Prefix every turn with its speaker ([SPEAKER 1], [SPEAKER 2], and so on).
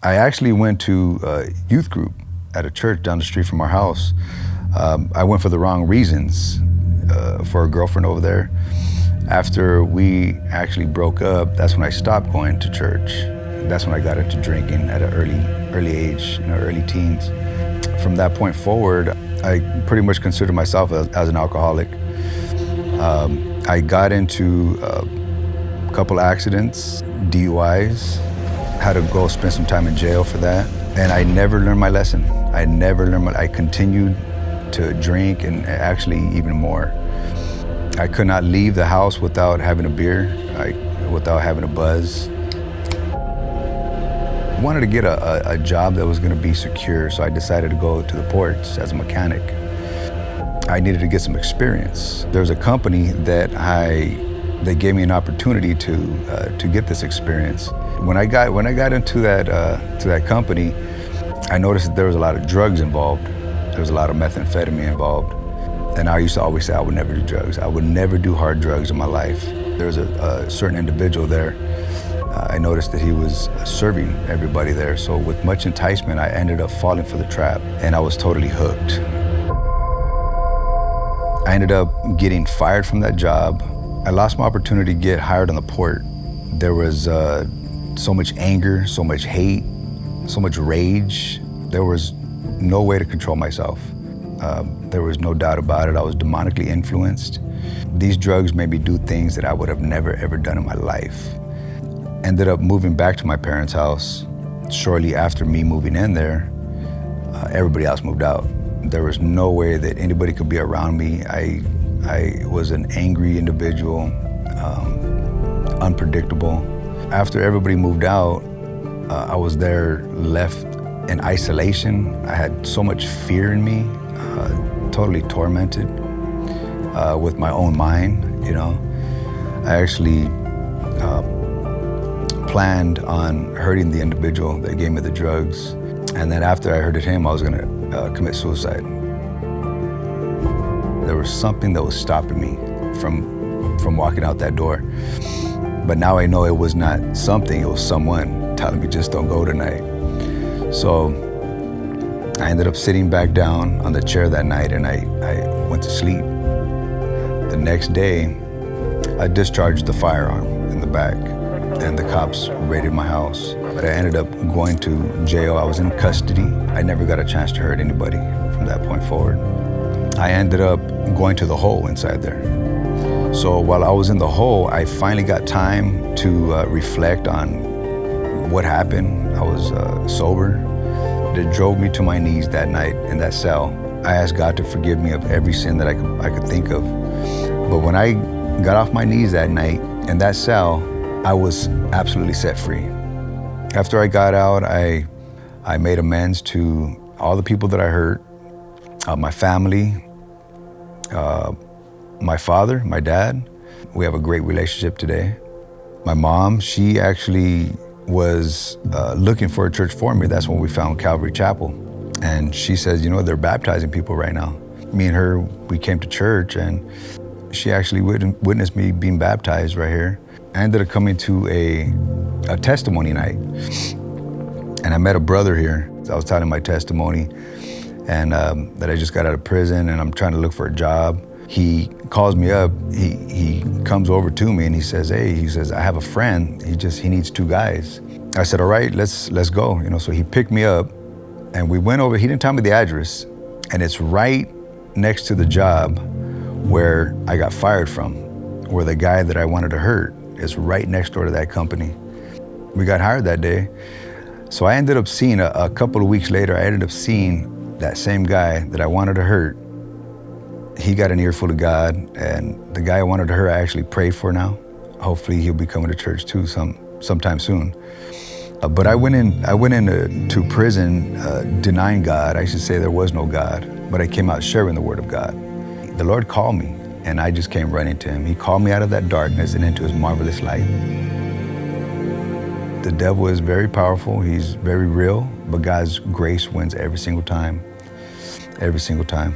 [SPEAKER 1] I actually went to a youth group at a church down the street from our house. I went for the wrong reasons, for a girlfriend over there. After we actually broke up, that's when I stopped going to church. That's when I got into drinking at an early age, early teens. From that point forward, I pretty much consider myself as an alcoholic. I got into a couple accidents, DUIs, had to go spend some time in jail for that. And I never learned my lesson. I continued to drink, and actually even more. I could not leave the house without having a beer, without having a buzz. I wanted to get a job that was going to be secure, so I decided to go to the ports as a mechanic. I needed to get some experience. There was a company that they gave me an opportunity to get this experience. When I got into that company, I noticed that there was a lot of drugs involved. There was a lot of methamphetamine involved. And I used to always say I would never do drugs. I would never do hard drugs in my life. There was a certain individual there. I noticed that he was serving everybody there. So with much enticement, I ended up falling for the trap, and I was totally hooked. I ended up getting fired from that job. I lost my opportunity to get hired on the port. There was so much anger, so much hate, so much rage. There was no way to control myself. There was no doubt about it. I was demonically influenced. These drugs made me do things that I would have never, ever done in my life. Ended up moving back to my parents' house. Shortly after me moving in there, everybody else moved out. There was no way that anybody could be around me. I was an angry individual, unpredictable. After everybody moved out, I was there left in isolation. I had so much fear in me, totally tormented with my own mind, I actually planned on hurting the individual that gave me the drugs. And then after I hurted him, I was gonna commit suicide. There was something that was stopping me from walking out that door. But now I know it was not something, it was someone telling me just don't go tonight. So I ended up sitting back down on the chair that night, and I went to sleep. The next day, I discharged the firearm in the back, and the cops raided my house. But I ended up going to jail. I was in custody. I never got a chance to hurt anybody from that point forward. I ended up going to the hole inside there. So while I was in the hole, I finally got time to reflect on what happened. I was sober. It drove me to my knees that night in that cell. I asked God to forgive me of every sin that I could think of. But when I got off my knees that night in that cell, I was absolutely set free. After I got out, I made amends to all the people that I hurt, my family, my father, my dad. We have a great relationship today. My mom, she actually was looking for a church for me. That's when we found Calvary Chapel. And she says, they're baptizing people right now. Me and her, we came to church, and she actually witnessed me being baptized right here. I ended up coming to a testimony night. And I met a brother here. I was telling my testimony, and that I just got out of prison and I'm trying to look for a job. He calls me up, he comes over to me and he says, I have a friend, he needs 2 guys. I said, all right, let's go. So he picked me up and we went over, he didn't tell me the address, and it's right next to the job where I got fired from, where the guy that I wanted to hurt is right next door to that company. We got hired that day. So I ended up seeing, a couple of weeks later, I ended up seeing that same guy that I wanted to hurt. He got an earful of God, and the guy I wanted to hurt, I actually prayed for now. Hopefully he'll be coming to church too sometime soon. But I went into prison denying God. I should say there was no God, but I came out sharing the word of God. The Lord called me, and I just came running to him. He called me out of that darkness and into his marvelous light. The devil is very powerful, he's very real, but God's grace wins every single time. Every single time.